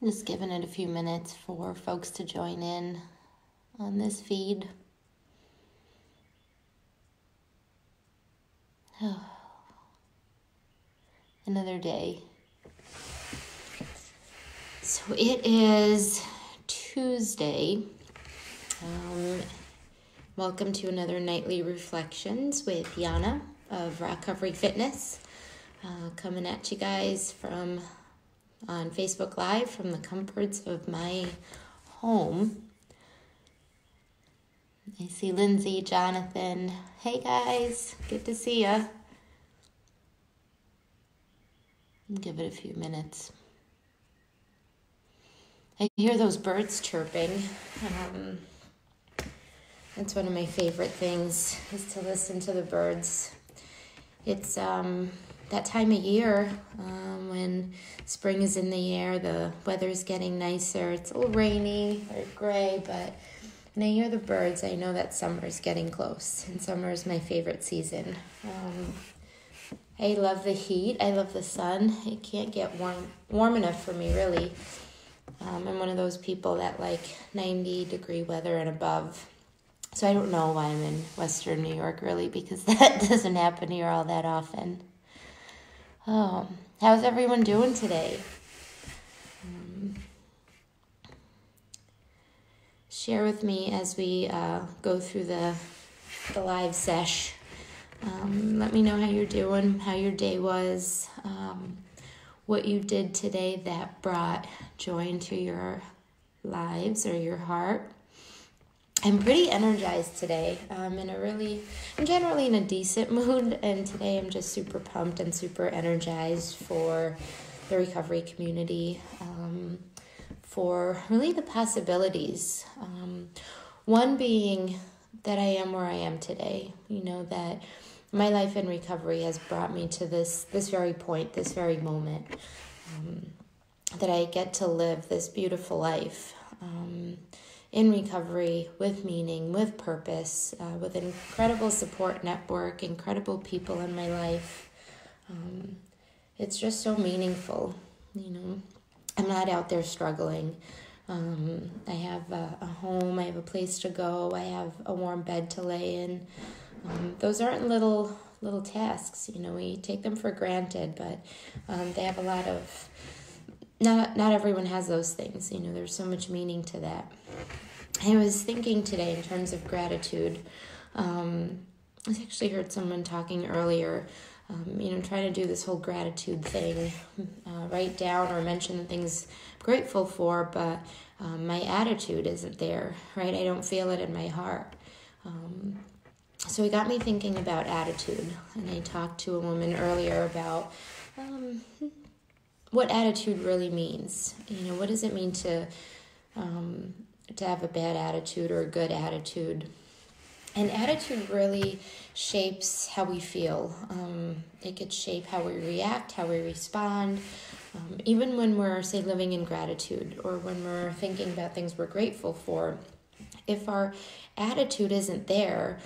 Just giving it a few minutes for folks to join in on this feed. Oh, another day. So it is Tuesday. Welcome to another Nightly Reflections with Yana of ROCovery Fitness. Coming at you guys on Facebook Live from the comforts of my home. I see Lindsay, Jonathan. Hey guys, good to see ya. Give it a few minutes. I hear those birds chirping. That's one of my favorite things, is to listen to the birds. It's that time of year when spring is in the air, the weather's getting nicer. It's a little rainy or gray, but when I hear the birds, I know that summer's getting close, and summer is my favorite season. I love the heat. I love the sun. It can't get warm enough for me, really. I'm one of those people that like 90-degree weather and above. So I don't know why I'm in Western New York, really, because that doesn't happen here all that often. Oh, how's everyone doing today? Share with me as we go through the live sesh. Let me know how you're doing, how your day was, what you did today that brought joy into your lives or your heart. I'm pretty energized today. I'm generally in a decent mood, and today I'm just super pumped and super energized for the recovery community, for really the possibilities. One being that I am where I am today. You know, that my life in recovery has brought me to this very point, this very moment, that I get to live this beautiful life. In recovery, with meaning, with purpose, with an incredible support network, incredible people in my life. It's just so meaningful, you know. I'm not out there struggling. I have a home, I have a place to go, I have a warm bed to lay in. Those aren't little tasks, you know. We take them for granted, but they have a lot of... Not everyone has those things, you know. There's so much meaning to that. I was thinking today in terms of gratitude. I actually heard someone talking earlier, trying to do this whole gratitude thing, write down or mention the things I'm grateful for, but my attitude isn't there, right? I don't feel it in my heart. So it got me thinking about attitude, and I talked to a woman earlier about what attitude really means. You know, what does it mean to have a bad attitude or a good attitude? And attitude really shapes how we feel. It could shape how we react, how we respond. Even when we're, say, living in gratitude, or when we're thinking about things we're grateful for, if our attitude isn't there,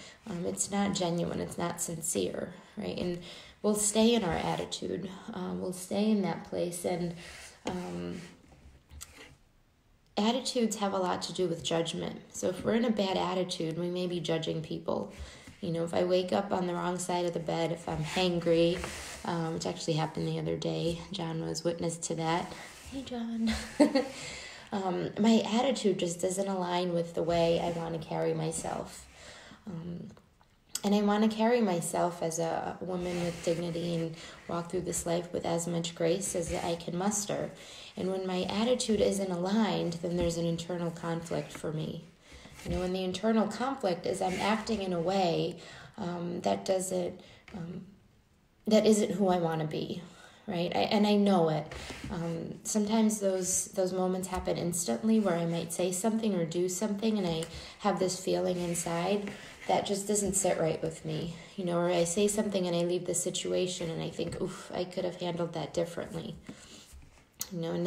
it's not genuine, it's not sincere, right? And we'll stay in our attitude. We'll stay in that place. And attitudes have a lot to do with judgment. So if we're in a bad attitude, we may be judging people. You know, if I wake up on the wrong side of the bed, if I'm hangry, which actually happened the other day. John was witness to that. Hey, John. My attitude just doesn't align with the way I want to carry myself. And I want to carry myself as a woman with dignity and walk through this life with as much grace as I can muster. And when my attitude isn't aligned, then there's an internal conflict for me. You know, and the internal conflict is I'm acting in a way that isn't who I want to be, right? And I know it. Sometimes those moments happen instantly, where I might say something or do something, and I have this feeling inside that just doesn't sit right with me, you know, or I say something and I leave the situation and I think, oof, I could have handled that differently, you know. And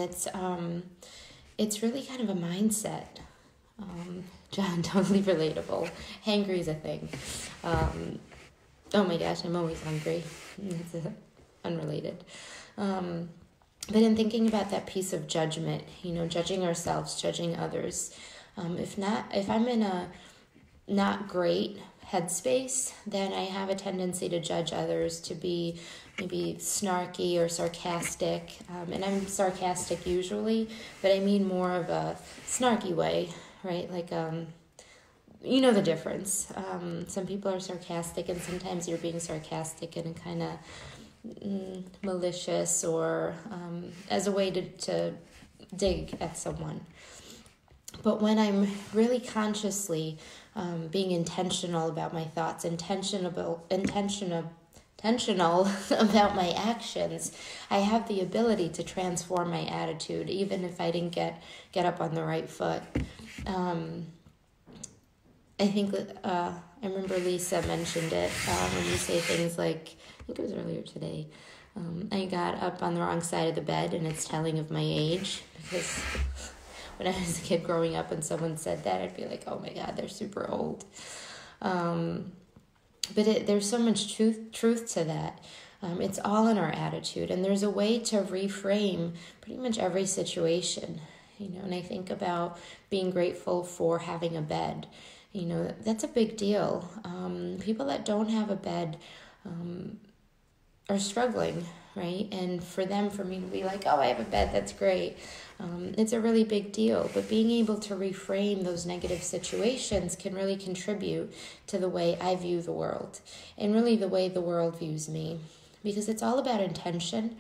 it's really kind of a mindset. John, totally relatable. Hangry is a thing. Oh my gosh, I'm always hungry. It's unrelated. But in thinking about that piece of judgment, judging ourselves, judging others, if I'm in a not great headspace, then I have a tendency to judge others, to be maybe snarky or sarcastic. And I'm sarcastic usually, but I mean more of a snarky way, right? Like, you know the difference. Some people are sarcastic, and sometimes you're being sarcastic in a kind of malicious or as a way to dig at someone. But when I'm really consciously being intentional about my thoughts, intentional about my actions, I have the ability to transform my attitude, even if I didn't get up on the right foot. I think that I remember Lisa mentioned it when you say things like, I think it was earlier today, I got up on the wrong side of the bed and it's telling of my age, because when I was a kid growing up and someone said that, I'd be like, oh my God, they're super old. But there's so much truth to that. It's all in our attitude, and there's a way to reframe pretty much every situation. And I think about being grateful for having a bed. That's a big deal. People that don't have a bed are struggling, right? And for me to be like, oh, I have a bed, that's great. It's a really big deal. But being able to reframe those negative situations can really contribute to the way I view the world, and really the way the world views me, because it's all about intention.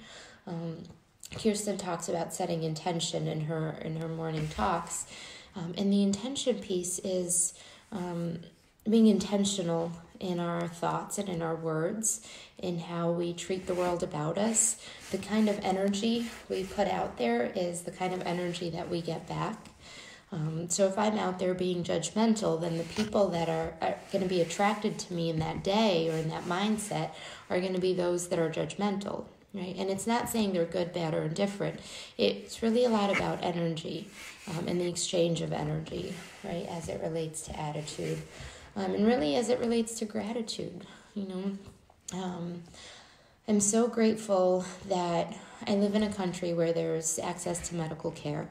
Kirsten talks about setting intention in her morning talks, and the intention piece is being intentional in our thoughts and in our words, in how we treat the world about us. The kind of energy we put out there is the kind of energy that we get back. So if I'm out there being judgmental, then the people that are going to be attracted to me in that day or in that mindset are going to be those that are judgmental, right? And it's not saying they're good, bad, or indifferent. It's really a lot about energy and the exchange of energy, right, as it relates to attitude. And really as it relates to gratitude, I'm so grateful that I live in a country where there's access to medical care,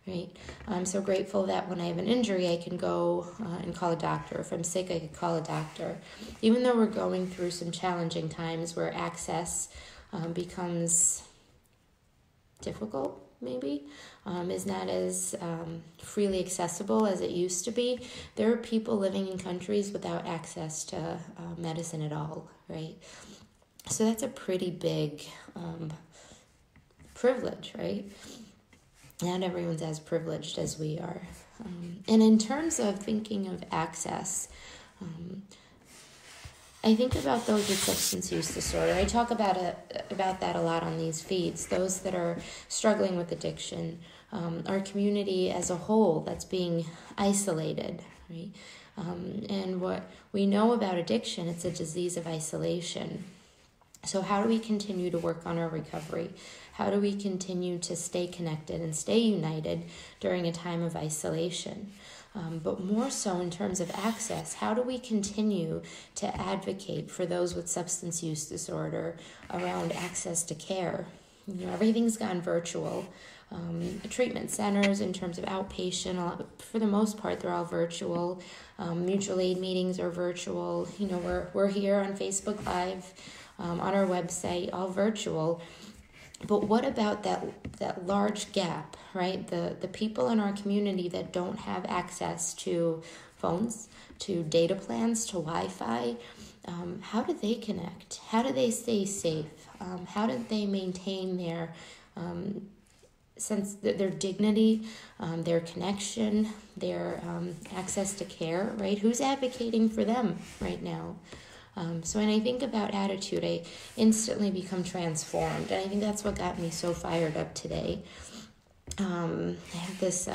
right? I'm so grateful that when I have an injury, I can go and call a doctor. If I'm sick, I can call a doctor. Even though we're going through some challenging times where access becomes difficult, maybe, is not as freely accessible as it used to be. There are people living in countries without access to medicine at all, right? So that's a pretty big privilege, right? Not everyone's as privileged as we are. And in terms of thinking of access, I think about those with substance use disorder. I talk about that a lot on these feeds. Those that are struggling with addiction, our community as a whole that's being isolated, right? And what we know about addiction, it's a disease of isolation. So how do we continue to work on our recovery? How do we continue to stay connected and stay united during a time of isolation? But more so in terms of access, how do we continue to advocate for those with substance use disorder around access to care? Everything's gone virtual. Treatment centers in terms of outpatient, for the most part, they're all virtual. Mutual aid meetings are virtual. We're here on Facebook Live, on our website, all virtual. But what about that large gap, right? The people in our community that don't have access to phones, to data plans, to Wi-Fi, how do they connect? How do they stay safe? How do they maintain their their dignity, their connection, their access to care, right? Who's advocating for them right now? So when I think about attitude, I instantly become transformed. And I think that's what got me so fired up today. I have this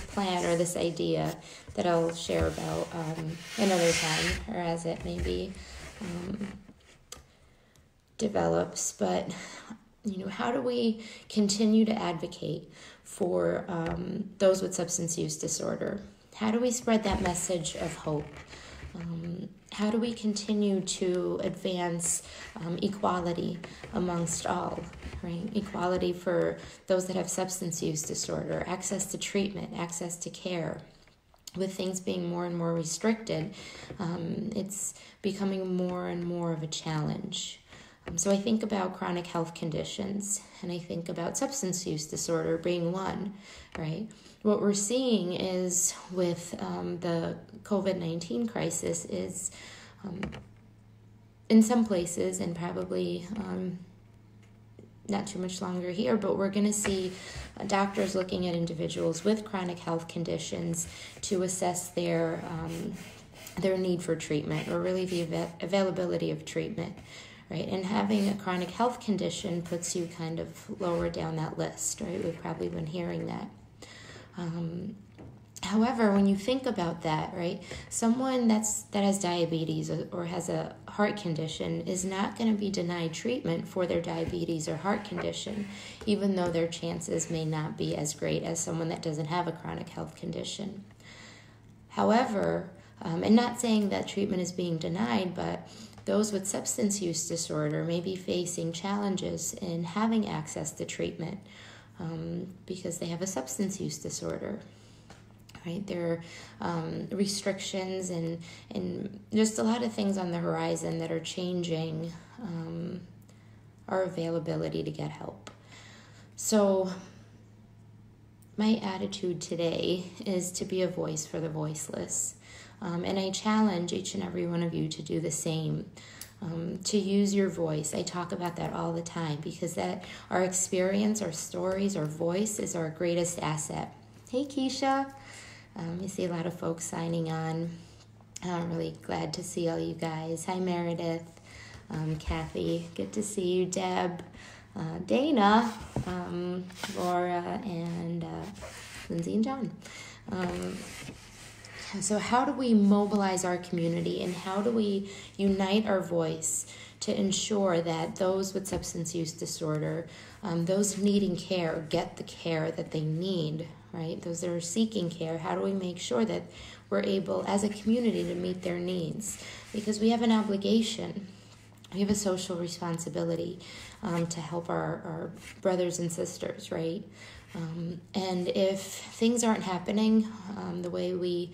plan or this idea that I'll share about another time, or as it maybe develops. But, how do we continue to advocate for those with substance use disorder? How do we spread that message of hope? How do we continue to advance equality amongst all, right? Equality for those that have substance use disorder, access to treatment, access to care. With things being more and more restricted, it's becoming more and more of a challenge. So I think about chronic health conditions, and I think about substance use disorder being one, right? What we're seeing is with the COVID-19 crisis is in some places, and probably not too much longer here, but we're going to see doctors looking at individuals with chronic health conditions to assess their need for treatment, or really the availability of treatment, right? And having a chronic health condition puts you kind of lower down that list, right? We've probably been hearing that. However, when you think about that, right, someone that has diabetes or has a heart condition is not going to be denied treatment for their diabetes or heart condition, even though their chances may not be as great as someone that doesn't have a chronic health condition. However, and not saying that treatment is being denied, but those with substance use disorder may be facing challenges in having access to treatment because they have a substance use disorder. Right, there are restrictions and just a lot of things on the horizon that are changing our availability to get help. So my attitude today is to be a voice for the voiceless. And I challenge each and every one of you to do the same, to use your voice. I talk about that all the time because that our experience, our stories, our voice is our greatest asset. Hey, Keisha. You see a lot of folks signing on. I'm really glad to see all you guys. Hi, Meredith, Kathy, good to see you. Deb, Dana, Laura, and Lindsay and John. So how do we mobilize our community, and how do we unite our voice to ensure that those with substance use disorder, those needing care, get the care that they need, right? Those that are seeking care, how do we make sure that we're able as a community to meet their needs? Because we have an obligation, we have a social responsibility to help our brothers and sisters, right? And if things aren't happening the way we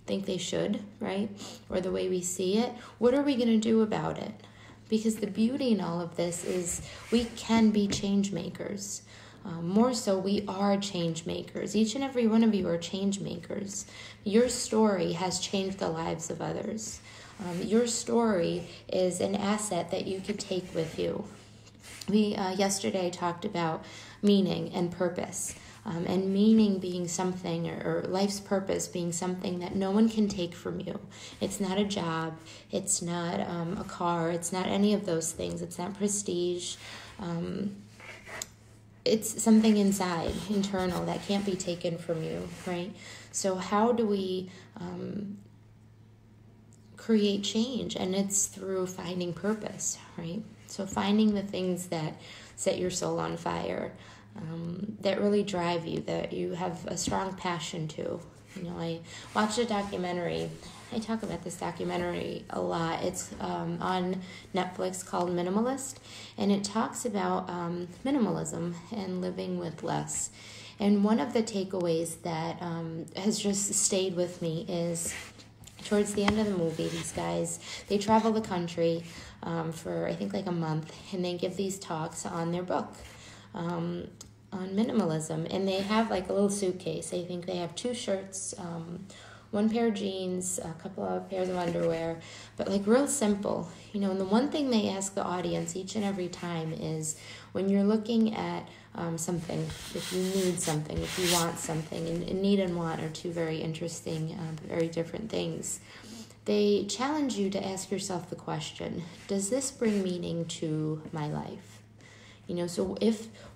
think they should, right? Or the way we see it, what are we going to do about it? Because the beauty in all of this is we can be change makers. More so, we are change makers. Each and every one of you are change makers. Your story has changed the lives of others. Your story is an asset that you could take with you. We yesterday talked about meaning and purpose. And meaning being something, or life's purpose being something that no one can take from you. It's not a job. It's not a car. It's not any of those things. It's not prestige. It's something inside, internal, that can't be taken from you, right? So how do we create change? And it's through finding purpose, right? So finding the things that set your soul on fire, that really drive you, that you have a strong passion to. You know, I watched a documentary. I talk about this documentary a lot. It's on Netflix called Minimalist, and it talks about minimalism and living with less. And one of the takeaways that has just stayed with me is towards the end of the movie, these guys, they travel the country for, I think, like a month, and they give these talks on their book. On minimalism, and they have like a little suitcase. I think they have 2 shirts, 1 pair of jeans, a couple of pairs of underwear, but like real simple, you know. And the one thing they ask the audience each and every time is, when you're looking at something, if you need something, if you want something, and need and want are 2 very interesting, very different things. They challenge you to ask yourself the question, does this bring meaning to my life? You know, so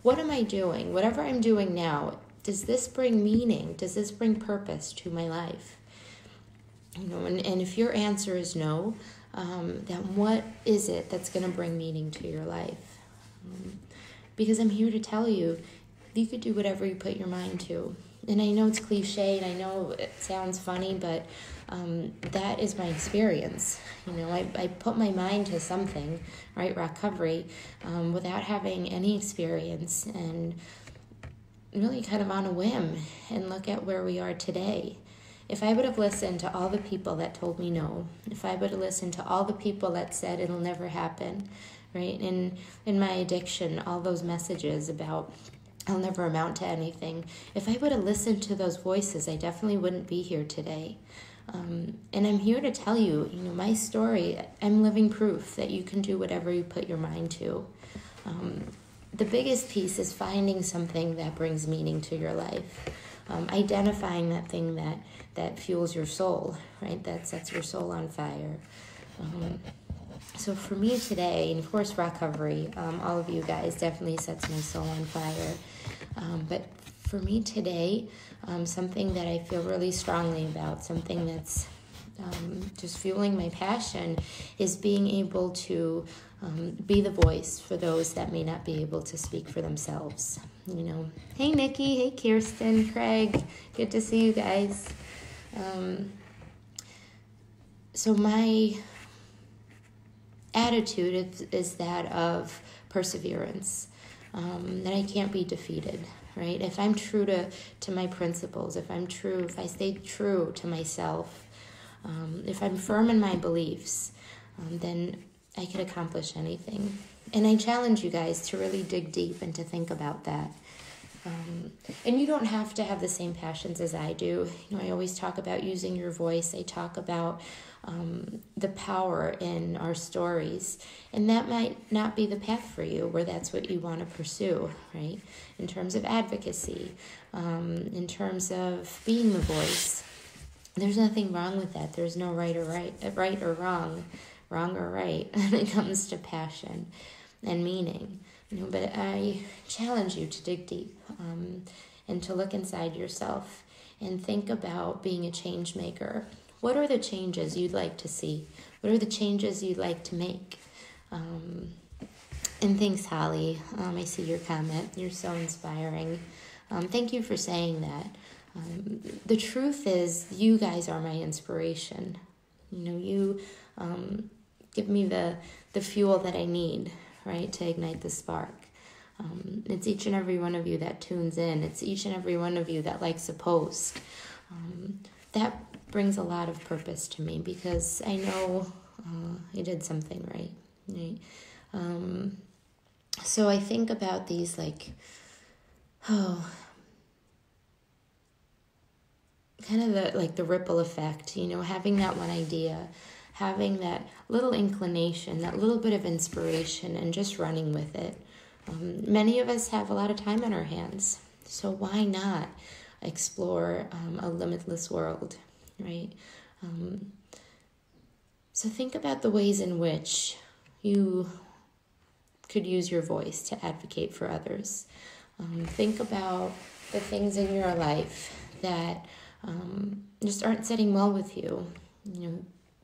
what am I doing? Whatever I'm doing now, does this bring meaning? Does this bring purpose to my life? You know, and if your answer is no, then what is it that's going to bring meaning to your life? Because I'm here to tell you, you could do whatever you put your mind to. And I know it's cliche, and I know it sounds funny, but that is my experience. I put my mind to something, right, ROCovery, without having any experience, and really kind of on a whim, and look at where we are today. If I would have listened to all the people that told me no, if I would have listened to all the people that said it'll never happen, right, in my addiction, all those messages about I'll never amount to anything, if I would have listened to those voices, I definitely wouldn't be here today. And I'm here to tell you, my story, I'm living proof that you can do whatever you put your mind to. The biggest piece is finding something that brings meaning to your life. Identifying that thing that fuels your soul, right? That sets your soul on fire. So for me today, and of course ROCovery, all of you guys definitely sets my soul on fire. But for me today, something that I feel really strongly about, something that's just fueling my passion, is being able to be the voice for those that may not be able to speak for themselves. Hey Nikki, hey Kirsten, Craig, good to see you guys. So my attitude is that of perseverance, that I can't be defeated, right? If I'm true to my principles, if I stay true to myself, if I'm firm in my beliefs, then I could accomplish anything. And I challenge you guys to really dig deep and to think about that. And you don't have to have the same passions as I do. I always talk about using your voice. I talk about the power in our stories. And that might not be the path for you, where that's what you want to pursue, right? In terms of advocacy, in terms of being the voice. There's nothing wrong with that. There's no right or wrong or right when it comes to passion and meaning. But I challenge you to dig deep, and to look inside yourself and think about being a change maker. What are the changes you'd like to see? What are the changes you'd like to make? And thanks, Holly. I see your comment. You're so inspiring. Thank you for saying that. The truth is, you guys are my inspiration. You give me the fuel that I need, right, to ignite the spark. It's each and every one of you that tunes in. It's each and every one of you that likes a post. That brings a lot of purpose to me, because I know I did something right? So I think about these kind of the ripple effect, having that one idea, having that little inclination, that little bit of inspiration, and just running with it. Many of us have a lot of time on our hands, so why not explore a limitless world, right? So think about the ways in which you could use your voice to advocate for others. Think about the things in your life that just aren't sitting well with you.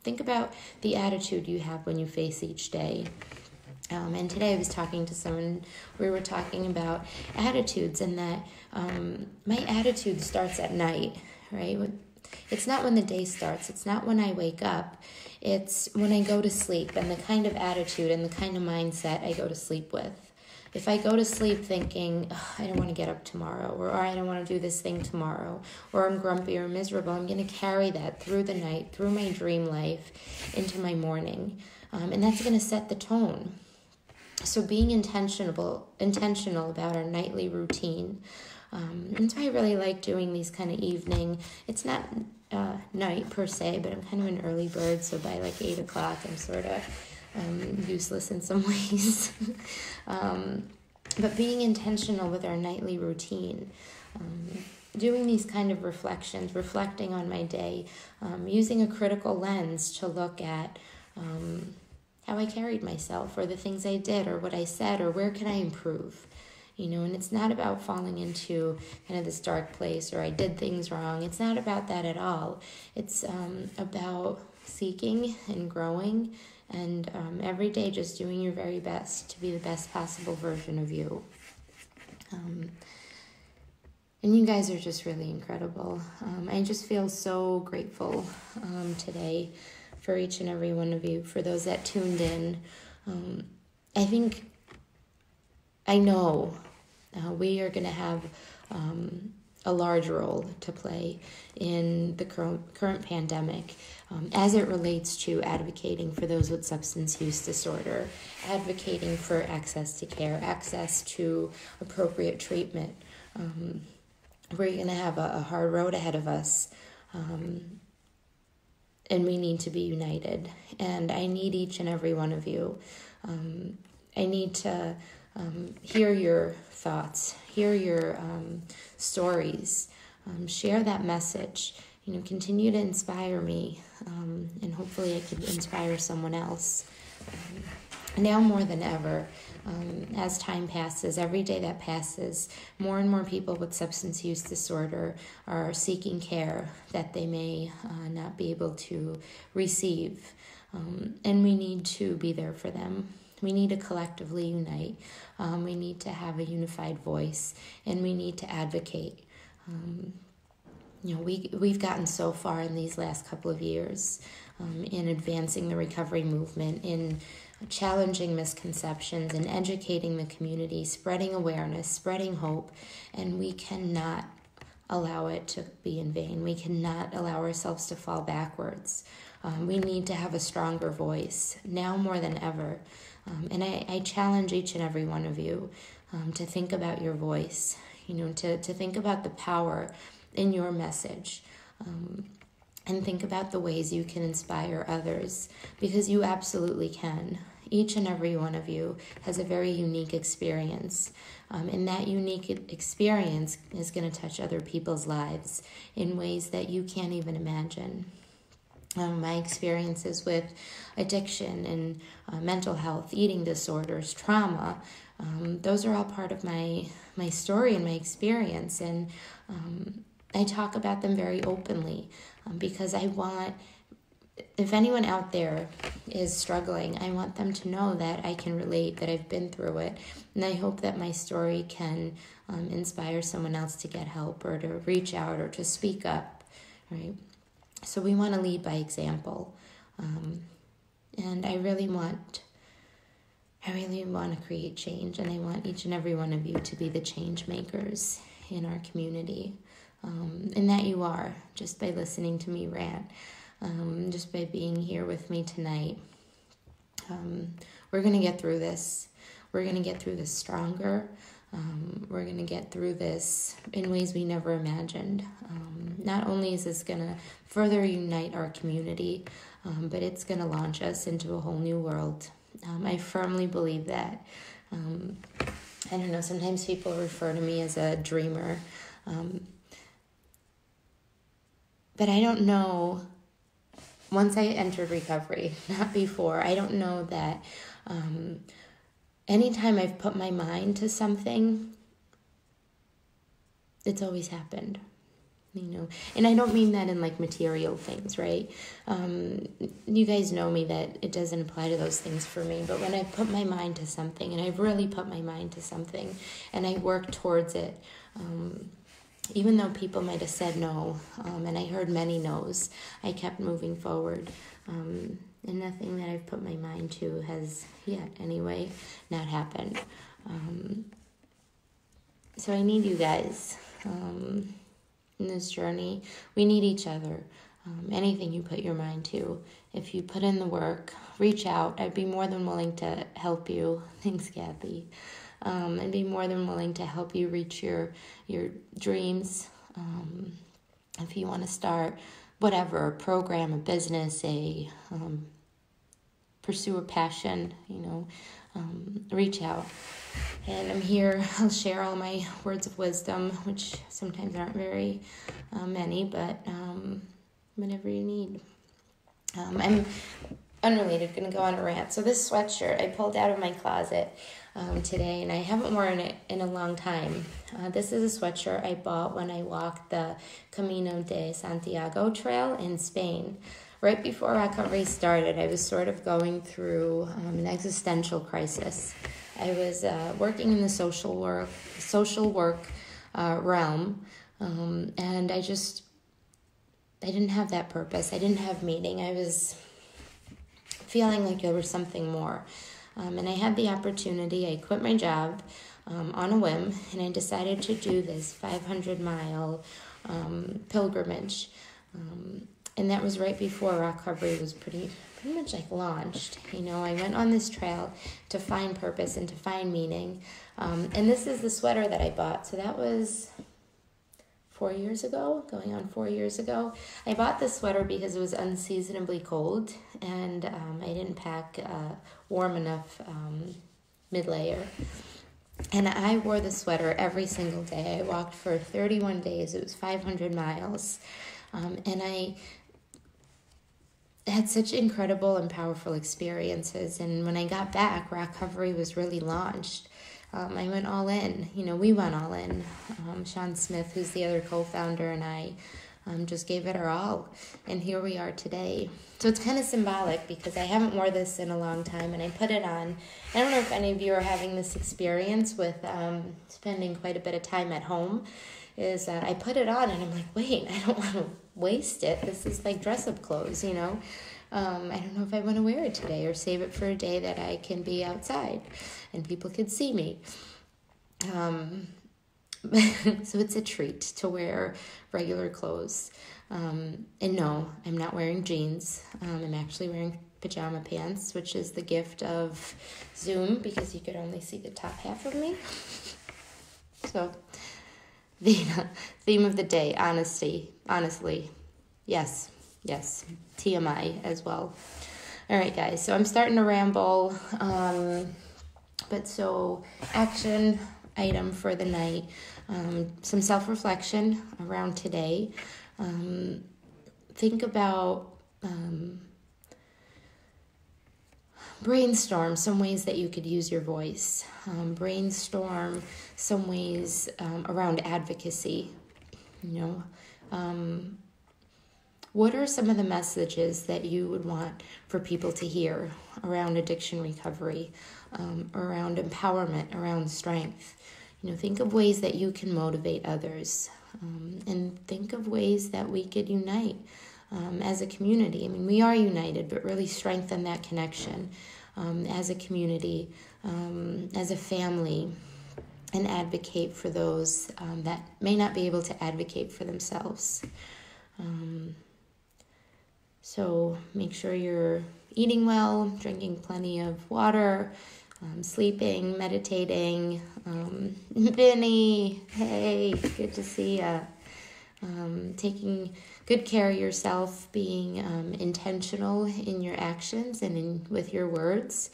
Think about the attitude you have when you face each day. And today I was talking to someone, we were talking about attitudes, and that my attitude starts at night, right? It's not when the day starts. It's not when I wake up. It's when I go to sleep, and the kind of attitude and the kind of mindset I go to sleep with. If I go to sleep thinking, I don't want to get up tomorrow, or I don't want to do this thing tomorrow, or I'm grumpy or miserable, I'm going to carry that through the night, through my dream life, into my morning. And that's going to set the tone. So being intentional about our nightly routine. And so I really like doing these kind of evening. It's not night per se, but I'm kind of an early bird. So by 8 o'clock, I'm sort of useless in some ways. But being intentional with our nightly routine. Doing these kind of reflections, reflecting on my day, using a critical lens to look at how I carried myself, or the things I did, or what I said, or where can I improve, and it's not about falling into kind of this dark place, or I did things wrong. It's not about that at all. It's about seeking and growing, and every day just doing your very best to be the best possible version of you. And you guys are just really incredible. I just feel so grateful today for each and every one of you, for those that tuned in. I know we are going to have a large role to play in the current pandemic as it relates to advocating for those with substance use disorder, advocating for access to care, access to appropriate treatment. We're going to have a hard road ahead of us, and we need to be united. And I need each and every one of you. I need to hear your thoughts, hear your stories, share that message. Continue to inspire me, and hopefully I can inspire someone else. Now more than ever, as time passes, every day that passes, more and more people with substance use disorder are seeking care that they may not be able to receive. And we need to be there for them. We need to collectively unite. We need to have a unified voice, and we need to advocate. We've gotten so far in these last couple of years in advancing the recovery movement, in challenging misconceptions, in educating the community, spreading awareness, spreading hope, and we cannot allow it to be in vain. We cannot allow ourselves to fall backwards. We need to have a stronger voice now more than ever. And I challenge each and every one of you to think about your voice, to think about the power in your message, and think about the ways you can inspire others, because you absolutely can. Each and every one of you has a very unique experience, and that unique experience is going to touch other people's lives in ways that you can't even imagine. My experiences with addiction and mental health, eating disorders, trauma, those are all part of my story and my experience, and I talk about them very openly because I want, if anyone out there is struggling, I want them to know that I can relate, that I've been through it, and I hope that my story can inspire someone else to get help or to reach out or to speak up, right? So we want to lead by example, and I really want to create change, and I want each and every one of you to be the change makers in our community, and that you are, just by listening to me rant, just by being here with me tonight. We're going to get through this. We're going to get through this stronger. We're going to get through this in ways we never imagined. Not only is this going to further unite our community, but it's going to launch us into a whole new world. I firmly believe that. I don't know, sometimes people refer to me as a dreamer. But I don't know, once I entered recovery, not before, I don't know that anytime I've put my mind to something, it's always happened, And I don't mean that in like material things, right? You guys know me that it doesn't apply to those things for me. But when I put my mind to something, and I've really put my mind to something, and I work towards it, even though people might have said no, and I heard many no's, I kept moving forward. And nothing that I've put my mind to has yet, anyway, not happened. So I need you guys in this journey. We need each other. Anything you put your mind to, if you put in the work, reach out. I'd be more than willing to help you. Thanks, Kathy. I'd be more than willing to help you reach your dreams. If you want to start whatever, a program, a business, pursue a passion, reach out. And I'm here, I'll share all my words of wisdom, which sometimes aren't very many, but whatever you need. I'm unrelated, going to go on a rant. So this sweatshirt I pulled out of my closet today, and I haven't worn it in a long time. This is a sweatshirt I bought when I walked the Camino de Santiago trail in Spain. Right before ROCovery started, I was sort of going through an existential crisis. I was working in the social work realm. And I didn't have that purpose. I didn't have meaning. I was feeling like there was something more. And I had the opportunity. I quit my job on a whim, and I decided to do this 500-mile pilgrimage. And that was right before ROCovery was pretty much like launched. You know, I went on this trail to find purpose and to find meaning. And this is the sweater that I bought. So that was 4 years ago, going on 4 years ago. I bought this sweater because it was unseasonably cold, and I didn't pack warm enough mid-layer. And I wore the sweater every single day. I walked for 31 days. It was 500 miles. And I had such incredible and powerful experiences. And when I got back, ROCovery was really launched. I went all in. You know, we went all in. Sean Smith, who's the other co-founder, and I just gave it our all. And here we are today. So it's kind of symbolic because I haven't worn this in a long time, and I put it on. I don't know if any of you are having this experience with spending quite a bit of time at home. I put it on, and I'm like, wait, I don't want to waste it. This is like dress-up clothes, you know. I don't know if I want to wear it today or save it for a day that I can be outside and people could see me. So it's a treat to wear regular clothes. And no, I'm not wearing jeans. I'm actually wearing pajama pants, which is the gift of Zoom because you could only see the top half of me. So the theme of the day, honestly, yes, TMI as well. All right, guys, so I'm starting to ramble, but so action item for the night, some self-reflection around today. Think about, brainstorm some ways that you could use your voice. Brainstorm some ways around advocacy, you know. What are some of the messages that you would want for people to hear around addiction recovery, around empowerment, around strength? You know, think of ways that you can motivate others, and think of ways that we could unite as a community. I mean, we are united, but really strengthen that connection as a community, as a family, and advocate for those that may not be able to advocate for themselves. So make sure you're eating well, drinking plenty of water, sleeping, meditating. Vinny, hey, good to see ya. Taking good care of yourself, being intentional in your actions and with your words,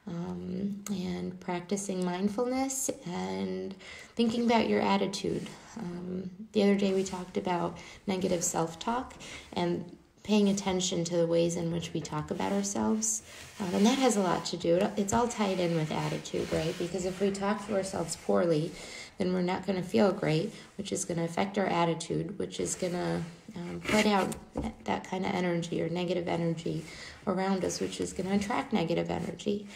and practicing mindfulness and thinking about your attitude. The other day we talked about negative self-talk and paying attention to the ways in which we talk about ourselves. And that has a lot to do. It's all tied in with attitude, right? Because if we talk to ourselves poorly, then we're not going to feel great, which is going to affect our attitude, which is going to put out that kind of energy or negative energy around us, which is going to attract negative energy.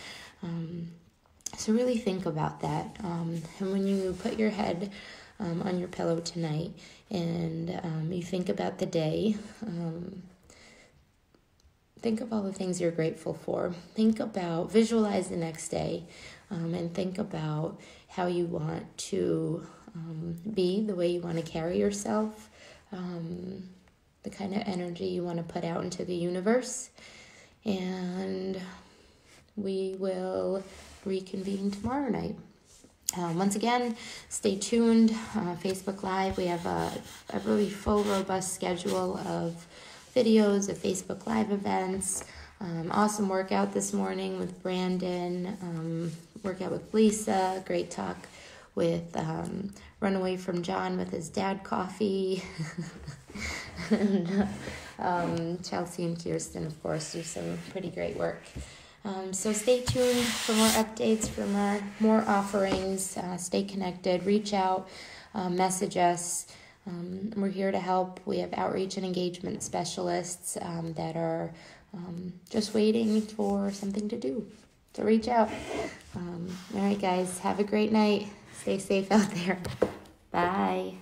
So really think about that. And when you put your head on your pillow tonight and you think about the day, think of all the things you're grateful for. Visualize the next day, and think about how you want to be, the way you want to carry yourself, the kind of energy you want to put out into the universe. And we will reconvene tomorrow night. Once again, stay tuned. Facebook Live, we have a really full, robust schedule of videos of Facebook Live events. Awesome workout this morning with Brandon. Workout with Lisa. Great talk with Runaway from John with his dad coffee. And Chelsea and Kirsten, of course, do some pretty great work. So stay tuned for more updates, for more offerings. Stay connected. Reach out. Message us. We're here to help. We have outreach and engagement specialists that are just waiting for something to do. So reach out. All right, guys. Have a great night. Stay safe out there. Bye.